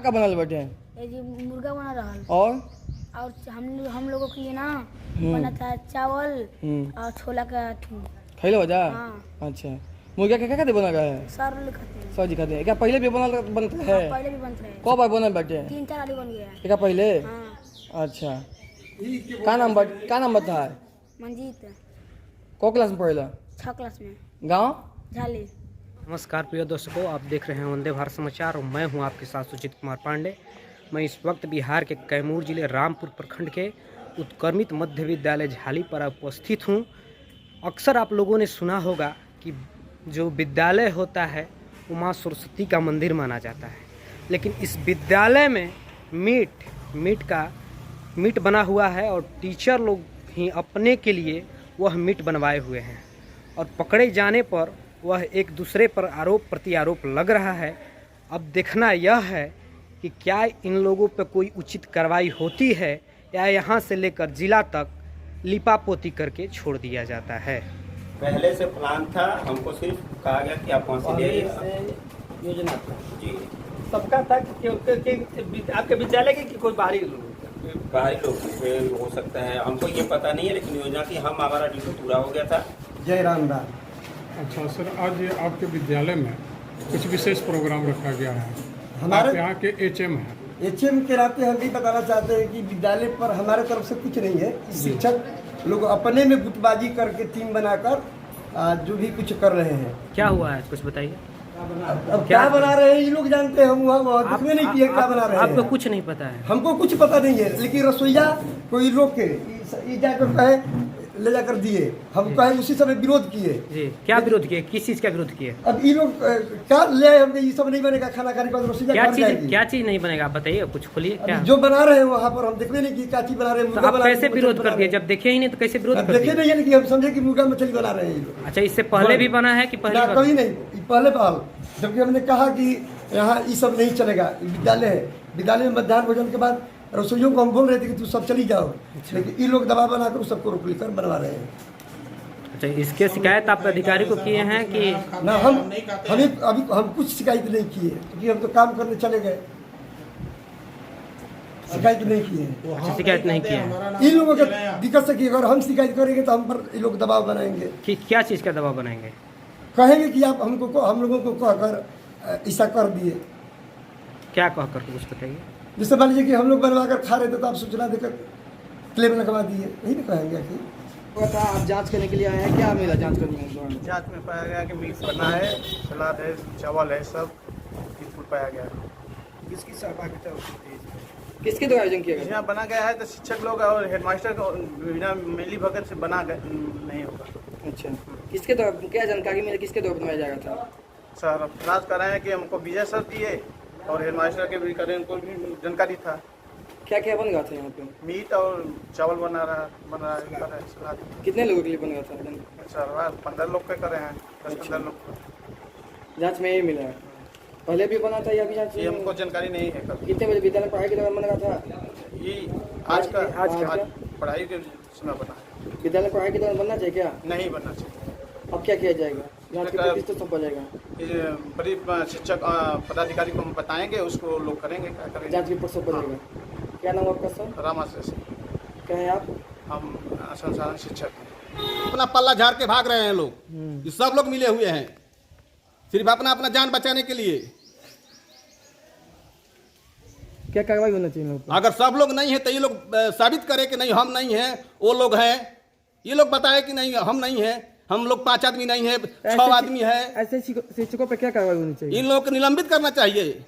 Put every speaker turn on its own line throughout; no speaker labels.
का बनल बटे
ये जी मुर्गा बना रहा है
और
हम लोगों के लिए ना बना था चावल और छोला का अथू
खैले हो जा।
हाँ।
अच्छा, मुर्गा क्या खाते बना गया है?
सर लोग खाते हैं।
सब्जी खाते हैं क्या? पहले भी बनता है?
हाँ, पहले भी बनता है।
कब बार बनल बटे?
3-4 आलू बन गया है।
क्या पहले?
हाँ।
अच्छा, का नाम बता है?
मंजीत
को क्लास में पढ़ेला?
6 क्लास में।
गाँव
झाली।
नमस्कार प्रिय दर्शकों, आप देख रहे हैं वंदे भारत समाचार और मैं हूं आपके साथ सुजीत कुमार पांडे। मैं इस वक्त बिहार के कैमूर जिले रामपुर प्रखंड के उत्क्रमित मध्य विद्यालय झाली पर उपस्थित हूं। अक्सर आप लोगों ने सुना होगा कि जो विद्यालय होता है वो माँ सरस्वती का मंदिर माना जाता है, लेकिन इस विद्यालय में मीट बना हुआ है और टीचर लोग ही अपने के लिए वह मीट बनवाए हुए हैं और पकड़े जाने पर वह एक दूसरे पर आरोप प्रत्यारोप लग रहा है। अब देखना यह है कि क्या इन लोगों पर कोई उचित कार्रवाई होती है या यहाँ से लेकर जिला तक लिपापोती करके छोड़ दिया जाता है।
पहले से प्लान था, हमको सिर्फ कहा गया कि आप वहाँ से ले आइए।
योजना था
जी,
सबका था कि आपके विद्यालय के कि कोई बाहरी लोग?
बाहरी लोग हो सकता है, हमको ये पता नहीं है, लेकिन योजना थी, हमारा ड्यूटी पूरा हो गया था।
जय राम राम।
अच्छा सर, आज आपके विद्यालय में कुछ विशेष प्रोग्राम रखा गया है।
हमारे
आप यहाँ के एचएम हैं।
एचएम के नाते हम भी बताना चाहते हैं कि विद्यालय पर हमारे तरफ से कुछ नहीं है। शिक्षक लोग अपने में गुटबाजी करके टीम बनाकर जो भी कुछ कर रहे हैं।
क्या हुआ है कुछ बताइए।
अब क्या बना रहे हैं ये लोग जानते हैं, हम वहाँ देखने नहीं किए क्या बना रहे हैं।
आपको कुछ नहीं पता है?
हमको कुछ पता नहीं है, लेकिन रसोईया कोई रोक के ये जाकर कहे ले जाकर दिए, हम कहे उसी समय विरोध किए।
जी, क्या विरोध किए? किस चीज का विरोध किए?
अब ये लोग क्या ले आए, हमने ये सब नहीं बनेगा, खाना खाने के बाद रसोईया
क्या चीज नहीं बनेगा, आप बताइए, कुछ खोलिए। क्या
जो बना रहे हैं वहाँ पर हम देखने नहीं कि क्या चीज बना रहे हैं।
तो आप कैसे विरोध कर दिए? जब देखे ही नहीं तो कैसे विरोध कर दिए?
देखे नहीं है, लेकिन हम समझे कि मुर्गा मछली बना रहे हैं ये लोग।
अच्छा, इससे पहले भी बना है कि पहले?
कभी नहीं, पहले पहल, जबकि हमने कहा कि यहाँ ये सब नहीं चलेगा, विद्यालय है, विद्यालय में मध्याह्न भोजन के बाद रसोइयों को हम बोल रहे थे कि तू सब चली जाओ, लेकिन ये लोग दबाव बनाकर सबको रोक लेकर बनवा रहे हैं।
अच्छा, इसके शिकायत आप अधिकारी को किए हैं कि
ना? हमें अभी हम कुछ शिकायत नहीं किए, क्योंकि हम तो काम करने चले गए, शिकायत नहीं किए।
अच्छा, शिकायत नहीं किए हैं।
इन लोगों का दिक्कत से कि अगर हम शिकायत करेंगे तो हम पर ये लोग दबाव बनाएंगे।
कि क्या चीज़ का दबाव बनाएंगे?
कहेंगे कि आप हम लोगों को कहकर ऐसा कर दिए।
क्या कह कर कुछ बताइए।
जैसे मान लीजिए कि हम लोग बनवा कर खा रहे थे तो आप सूचना देकर क्लेम लगवा दिए, यही ना कहेंगे कि
आप जांच करने के लिए आए हैं? क्या मिला जांच करने में?
जांच में पाया गया कि मीट बना है, सलाद है, चावल है, सब फूड पाया गया।
किसकी सहभागिता होती है? किसके द्वारा आयोजन किया गया?
यहाँ बना गया है तो शिक्षक लोग और हेडमास्टर को बिना मिली भगत से बना नहीं होगा।
अच्छा, किसके द्वारा, क्या जानकारी मिली, किसके द्वारा बनाया जाएगा था?
सर अब तलाश कर रहे हैं कि हमको विजय सर दिए और हेडमास्टर के भी करें, उनको भी जानकारी था।
क्या क्या बन गया था यहाँ पे?
मीट और चावल बना रहा है, सलाद।
कितने लोगों के लिए बन गया था?
सर 15 लोग के करे हैं, 10-15 लोग।
जांच में यही मिला है। पहले भी बना था या अभी जांच?
ये हमको जानकारी नहीं है। कब
कितने बजे विद्यालय पढ़ाई के दौरान बन गया था?
ये आज पढ़ाई के समय बना है।
विद्यालय पढ़ाई के दौरान बनना चाहिए क्या?
नहीं बनना चाहिए।
अब क्या किया जाएगा? जांच के किस तो सौंपा जाएगा?
ये बड़ी शिक्षक पदाधिकारी को हम बताएंगे, उसको लोग करेंगे, क्या करेंगे।
जांच के ऊपर सौंपा जाएगा। क्या नाम आपका सर?
रामाश्रय से।
क्या है आप?
हम संसाधन शिक्षक हैं।
अपना पल्ला झाड़ के भाग रहे हैं लोग, ये सब लोग मिले हुए हैं सिर्फ अपना अपना जान बचाने के लिए।
क्या कार्रवाई होना चाहिए लोग?
अगर सब लोग नहीं है तो ये लोग साबित करे कि नहीं हम नहीं हैं, वो लोग हैं। ये लोग बताए कि नहीं हम नहीं हैं, हम लोग 5 आदमी नहीं है, 6 आदमी है।
ऐसे शिक्षकों पर क्या कार्रवाई होनी चाहिए?
इन लोगों को निलंबित करना चाहिए,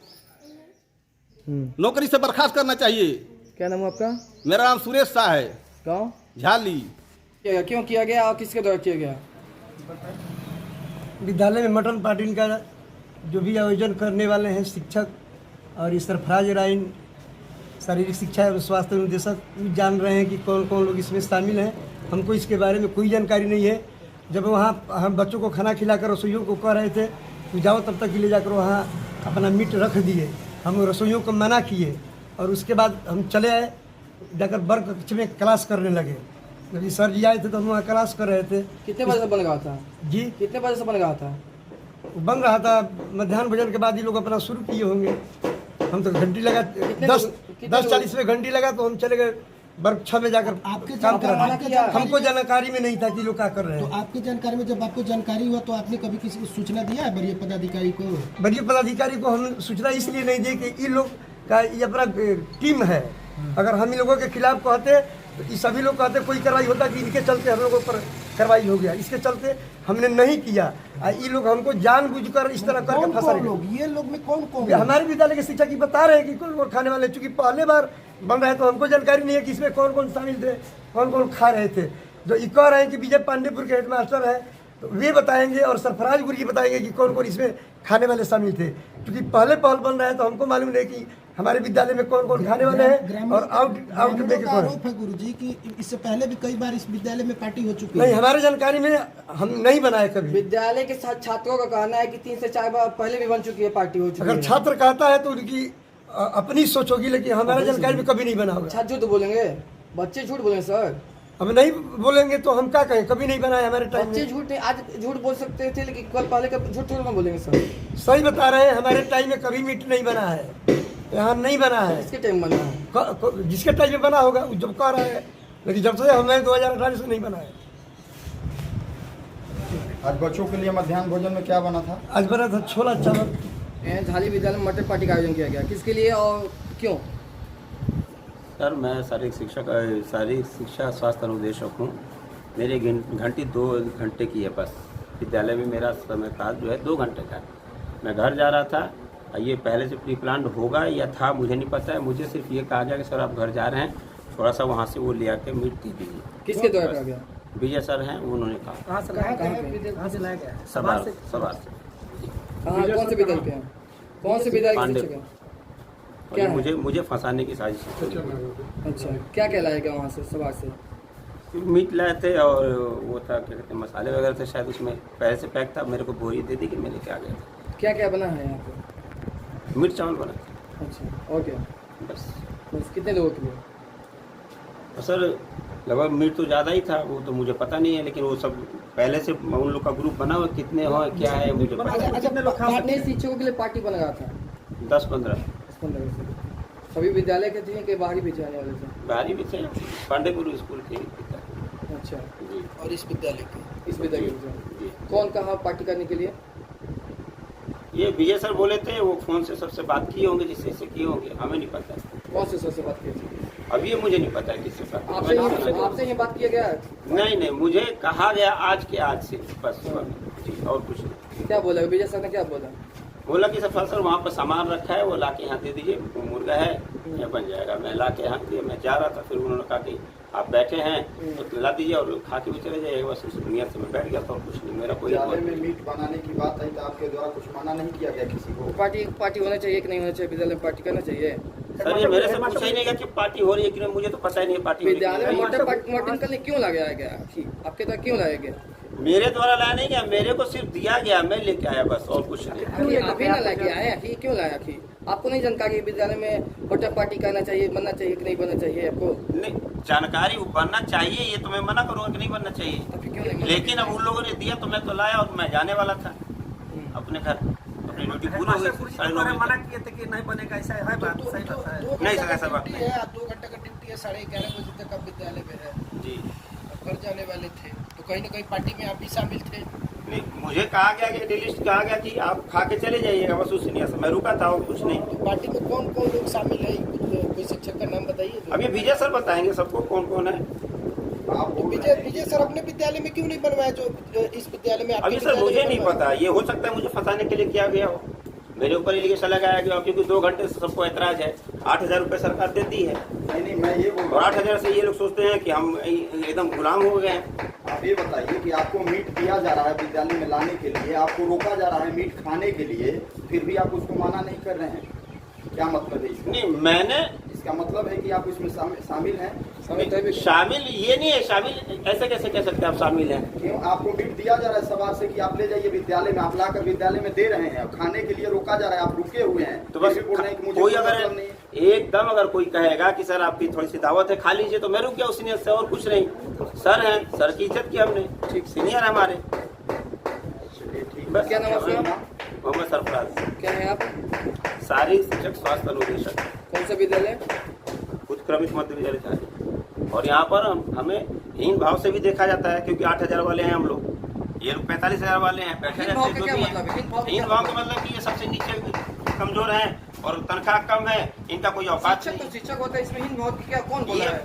नौकरी से बर्खास्त करना चाहिए।
क्या नाम है आपका?
मेरा नाम सुरेश शाह है,
गाँव
झाली।
क्यों किया गया और किसके द्वारा किया गया?
विद्यालय में मटन पार्टी का जो भी आयोजन करने वाले हैं शिक्षक और इस सरफराज राइन शारीरिक शिक्षा एवं स्वास्थ्य निदेशक जान रहे हैं कि कौन कौन लोग इसमें शामिल हैं। हमको इसके बारे में कोई जानकारी नहीं है। जब वहाँ हम बच्चों को खाना खिलाकर रसोइयों को कह रहे थे कि जाओ, तब तक ले जाकर वहाँ अपना मीट रख दिए। हम रसोइयों को मना किए और उसके बाद हम चले आए, जाकर वर्ग कक्ष में क्लास करने लगे। जब सर जी आए थे तो हम वहाँ क्लास कर रहे थे।
कितने बजे से बन गया था
जी?
कितने बजे से बन गया था?
बन रहा था, मध्याह्न भोजन के बाद ये लोग अपना शुरू किए होंगे। हम तो घंटी लगा 10:40 में घंटी लगा तो हम चले गए वर्ग 6 में जाकर
आपके
काम कर रहे
जानकारी-
हैं। हमको जानकारी में नहीं था कि लोग क्या कर रहे
तो
हैं।
आपकी जानकारी में जब आपको जानकारी हुआ तो आपने कभी किसी को सूचना दिया है वरीय पदाधिकारी को?
वरीय पदाधिकारी को हम सूचना इसलिए नहीं दी कि इन लोग का ये अपना टीम है। अगर हम इन लोगों के खिलाफ कहते तो ये सभी लोग कहते कोई कार्रवाई होता कि इनके चलते हम लोगों पर कार्रवाई हो गया, इसके चलते हमने नहीं किया। ये लोग हमको जानबूझकर इस तरह करके
कौन
फंसा
कौन
रहे
लोग, ये लोग में कौन कौन
हैं। हमारे विद्यालय के शिक्षक ही बता रहे हैं कि कौन कौन खाने वाले, चूंकि पहले बार बन रहा है तो हमको जानकारी नहीं है कि इसमें कौन कौन शामिल थे, कौन कौन खा रहे थे। जो ये कह रहे हैं कि विजय पांडेपुर के हेडमास्टर है तो वे बताएंगे और सरफराज गुरुजी बताएंगे कि कौन कौन इसमें खाने वाले शामिल थे। क्योंकि पहले पहल बन रहा है तो हमको मालूम नहीं कि हमारे विद्यालय में कौन कौन खाने वाले हैं और आउट में
का आरोप है गुरुजी कि इससे पहले भी कई बार इस विद्यालय में पार्टी हो चुकी
नहीं,
है।
हमारे जानकारी में हम नहीं बनाए कभी।
विद्यालय के साथ छात्रों का कहना है कि 3 से 4 बार पहले भी बन चुकी है, पार्टी हो चुकी है।
अगर छात्र कहता है तो उनकी अपनी सोच होगी, लेकिन हमारे जानकारी में कभी नहीं बना होगा।
छात्र झूठ बोलेंगे, बच्चे झूठ बोलेंगे सर।
हम नहीं बोलेंगे तो हम क्या कहें, कभी नहीं बनाए हमारे टाइम
बच्चे
में।
झूठ नहीं, आज झूठ बोल सकते थे लेकिन कल पहले का झूठ थोड़ा ना बोलेंगे सर।
सही बता रहे हैं, हमारे टाइम में कभी मीट नहीं बना है, यहाँ नहीं बना है।
किसके टाइम बना है?
जिसके टाइम में बना होगा वो जब कह रहा है, लेकिन जब से हमें 2018 से नहीं बना है।
आज बच्चों के लिए मध्याह्न भोजन में क्या बना था?
आज बना था छोला चावल।
झाली विद्यालय में मटर पार्टी का आयोजन किया गया, किसके लिए और क्यों?
सर मैं शारीरिक शिक्षा स्वास्थ्य अनुदेशक हूँ। मेरी घंटी 2 घंटे की है बस। विद्यालय में मेरा समय काल जो है 2 घंटे का। मैं घर जा रहा था, ये पहले से प्री प्लान होगा या था मुझे नहीं पता है। मुझे सिर्फ ये कहा गया कि सर आप घर जा रहे हैं, थोड़ा सा वहाँ से वो ले आके मीट दे दीजिए।
किसके द्वारा कहा गया?
विजय सर हैं, उन्होंने कहा।
कहाँ से लाया गया?
सवार से।
कहाँ, कौन से विद्यालय के हैं? कौन से विद्यालय के शिक्षक हैं? क्या है?
मुझे फंसाने की साजिश थी।
अच्छा, क्या क्या लाया गया वहाँ से सवार से?
मीट लाए थे और वो था क्या कहते हैं मसाले वगैरह थे, शायद उसमें पहले से पैक था। मेरे को बोरी दे दी कि मैंने क्या गया था।
क्या क्या बना है यहाँ पे?
मीट चावल बना था।
अच्छा, और क्या?
बस
कितने लोगों के लिए?
तो सर लगभग मीट तो ज़्यादा ही था, वो तो मुझे पता नहीं है, लेकिन वो सब पहले से उन लोग का ग्रुप बना हुआ, कितने हो क्या है मुझे पता नहीं।
कितने शिक्षकों के लिए पार्टी बना रहा था?
10-15
सभी विद्यालय के थे कि बाहरी भी जाने वाले थे?
बाहरी भी थे, पांडेपुर स्कूल के।
अच्छा,
जी।
और इस विद्यालय के
इस विद्यालय के कौन कहा पार्टी करने के लिए?
ये विजय सर बोले थे, वो फोन से सबसे बात किए होंगे, जिससे किए होंगे हमें नहीं पता।
कौन से सर से बात की थी?
अब ये मुझे नहीं पता है किससे बात।
आपसे ही बात किया गया?
नहीं, मुझे कहा गया आज से बस जी, और कुछ नहीं।
क्या बोला विजय सर ने? क्या बोला
कि सर वहाँ पर सामान रखा है, वो ला के यहाँ दे दीजिए, मुर्गा है या बन जाएगा। मैं ला के यहाँ दिया, मैं जा रहा था, फिर उन्होंने कहा कि आप बैठे हैं तो ला दीजिए और खा के भी चले जाइए। बस उस नियत से मैं बैठ गया था और कुछ नहीं। मेरा कोई
विद्यालय में मीट बनाने की बात आई तो आपके द्वारा कुछ मना नहीं किया गया किसी को?
पार्टी होना चाहिए कि नहीं होना चाहिए? विद्यालय में पार्टी करना चाहिए?
सर ये मेरे से पूछा ही नहीं गया कि पार्टी हो रही है कि नहीं, मुझे तो पता ही नहीं है पार्टी।
विद्यालय में मटन करने क्यों लाया गया? आपके द्वारा क्यों लाया गया?
मेरे द्वारा लाया नहीं गया, मेरे को सिर्फ दिया गया, मैं लेके आया बस, और कुछ नहीं।
अभी ना लेके आया कि क्यों लाया? कि आपको नहीं जानकारी विद्यालय में होटल पार्टी करना चाहिए, बनना चाहिए कि नहीं बनना चाहिए? आपको
नहीं जानकारी बनना चाहिए, ये तो मैं मना करूँगा कि नहीं बनना चाहिए, लेकिन अब उन लोगों ने दिया तो मैं तो लाया और मैं जाने वाला था अपने घर। अपनी ड्यूटी पूरी हो गई। 9:30
मना किए थे कि नहीं बनेगा, ऐसा है बात? सही बात है?
नहीं सर, ऐसा बात नहीं।
2 घंटे का ड्यूटी है, 11:30 बजे तक आप विद्यालय में है
जी।
घर जाने वाले थे तो कहीं ना कहीं पार्टी में आप भी शामिल थे?
नहीं, मुझे कहा गया कि लिस्ट कहा गया कि आप खा के चले जाइएगा, बस उस नियत से मैं रुका था और कुछ नहीं।
तो पार्टी में कौन कौन लोग शामिल है? कोई शिक्षक का नाम बताइए।
अभी विजय सर बताएंगे सबको कौन कौन है।
तो विजय सर अपने विद्यालय में क्यों नहीं बनवाया जो इस विद्यालय में?
अभी सर मुझे नहीं पता, ये हो सकता है मुझे फंसाने के लिए किया गया हो। मेरे ऊपर एलिगेशन लगाया गया क्योंकि 2 घंटे से सबको ऐतराज है। 8,000 रुपये सरकार देती है।
नहीं, मैं ये बोल
और 8,000 से ये लोग सोचते हैं कि हम एकदम गुलाम हो गए हैं।
आप ये बताइए कि आपको मीट दिया जा रहा है विद्यालय में लाने के लिए, आपको रोका जा रहा है मीट खाने के लिए, फिर भी आप उसको माना नहीं कर रहे हैं, क्या मतलब है इसका?
नहीं, मैंने
इसका मतलब है कि आप इसमें शामिल हैं?
शामिल ये नहीं है, शामिल ऐसे कैसे कह सकते हैं आप शामिल हैं?
क्यों? आपको मीट दिया जा रहा है सवार से कि आप ले जाइए विद्यालय में, आप लाकर विद्यालय में दे रहे हैं, खाने के लिए रोका जा रहा है, आप रुके हुए हैं।
तो बस
बोल रहे हैं कि मुझे
कोई अगर एकदम अगर कोई कहेगा कि सर आपकी थोड़ी सी दावत है खा लीजिए, तो मैं रुक गया उस नियत से, और कुछ नहीं। सर हैं, सर की इज्जत की हमने, ठीक सीनियर है हमारे।
ठीक,
बस
क्या नाम है आपका?
मोहम्मद सरफराज।
क्या है आप?
शारीरिक शिक्षक स्वास्थ्य अनुदेशक,
कौन सा विद्यालय?
उत्क्रमित मध्य विद्यालय झाली। और यहाँ पर हमें हीन भाव से भी देखा जाता है, क्योंकि 8,000 वाले हैं हम लोग, ये लोग 45,000 वाले हैं, 65,000
भाव का
जो
क्या
भी
मतलब है?
हैं। हीन भाव का मतलब कि ये सबसे नीचे कमजोर हैं और तनख्वाह कम है, इनका कोई औकात
शिक्षक तो
नहीं।
शिक्षक होता है, इसमें हीन भाव की क्या कौन बोला है?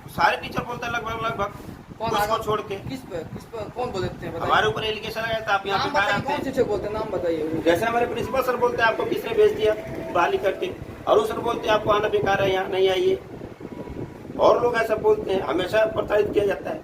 सारे टीचर बोलते हैं लगभग
कौन
कुछ को
आगे-
छोड़ के।
किस पर कौन बोलते हैं?
हमारे ऊपर एलिगेशन लगाया था, आप यहाँ
नाम
पे कहा
बताइए,
जाते
कौन
हैं।
शिक्षक बोलते हैं, नाम बताइए।
जैसे हमारे प्रिंसिपल सर बोलते हैं आपको किसने भेज दिया बहाली करके, और उस सर बोलते हैं आपको आना बेकार है, यहाँ नहीं आइए। और लोग ऐसा बोलते हैं, हमेशा प्रताड़ित किया जाता है।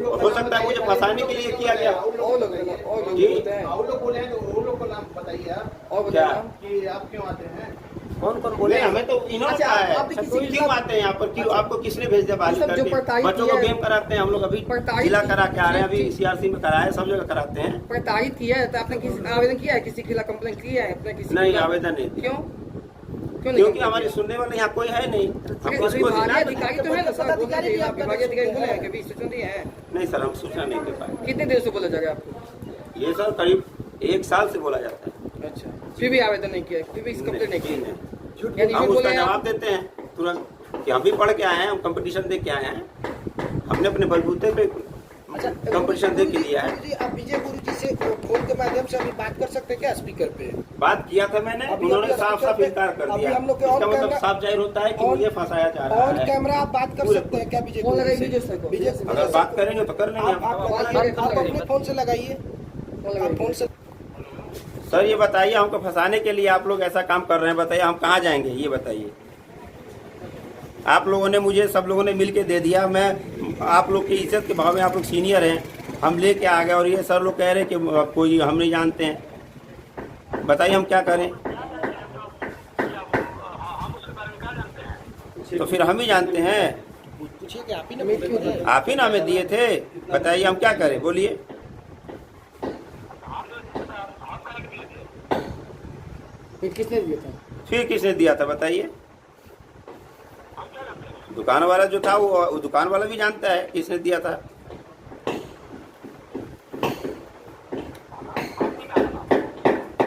हो सकता है मुझे फंसाने के लिए किया गया।
और लोग
जी।
बोलते हैं।
वो लोग बोले हैं तो वो लोग को नाम बताइए आप,
और
क्या?
बताइए नाम।
कि आप क्यों आते हैं।
कौन कौन बोले?
नहीं, हमें तो इन्होंने
अच्छा,
कहा है
आप भी किसी के
क्यों
खिलाफ-
आते हैं यहाँ पर, क्यों आपको किसने भेज दिया बहाली
सब जो
करके।
प्रताड़ित
बच्चों को
किया है-
गेम कराते हैं हम लोग, अभी
प्रताड़ित
जिला करा के आ रहे हैं, अभी
ठीक-
CRC में कराया, सब जगह कराते हैं।
प्रताड़ित किया है तो आपने किसी आवेदन किया है, किसी के खिलाफ कंप्लेन किया है? अपने किसी
नहीं,
के खिलाफ?
आवेदन नहीं दिया।
क्यों नहीं?
क्योंकि हमारी सुनने वाले यहाँ कोई है नहीं। हम किसको
विभागीय
जिला-
अधिकारी तो है ना सर,
पदाधिकारी भी आपका
विभागीय अधिकारी बोले हैं कभी सूचना दिए हैं?
नहीं सर, हम सूचना नहीं दे पाए।
कितने देर से बोला जाएगा आपको?
ये सर करीब 1 साल से बोला जाता है।
अच्छा, फिर भी आवेदन नहीं किया, फिर भी इस कंप्लेन नहीं की?
नहीं।
यानी
हम
ये
उसका
बोले
जवाब
आप-
देते हैं तुरंत कि हम भी पढ़ के आए हैं, हम कंपटीशन दे के आए हैं, हमने अपने बलबूते पे कंपटीशन दे के लिया है।
जी, आप विजय गुरु जी से फोन के माध्यम से अभी बात कर सकते हैं क्या स्पीकर पे?
बात किया था मैंने,
अभी
उन्होंने
अभी
साफ साफ इनकार कर
अभी
दिया।
हम लोग के
इसका
ऑन
मतलब
कैमरा-
साफ जाहिर होता है कि
ऑन-
मुझे फंसाया जा रहा
ऑन
है।
कैमरा आप बात कर सकते हैं क्या विजय
फोन
गुरु
लगाइए
जी
विजय
से?
सर को।
विजय
अगर बात करेंगे तो कर लेंगे
आप
हम।
अपने फोन से लगाइए, आप फोन से।
सर ये बताइए, हमको फंसाने के लिए आप लोग ऐसा काम कर रहे हैं, बताइए हम कहाँ जाएंगे, ये बताइए। आप लोगों ने मुझे, सब लोगों ने मिल के दे दिया, मैं आप लोग की इज्जत के भाव में, आप लोग सीनियर हैं, हम लेके आ गए, और ये सर लोग कह रहे हैं कि कोई हम नहीं जानते हैं। बताइए हम क्या करें? तो फिर हम ही जानते हैं,
पूछिए कि आप ही ने क्यों दिया?
आप ही ना हमें दिए थे, बताइए हम क्या करें, बोलिए।
फिर किसने दिया था?
फिर किसने दिया था बताइए? दुकान वाला जो था वो दुकान वाला भी जानता है किसने दिया था।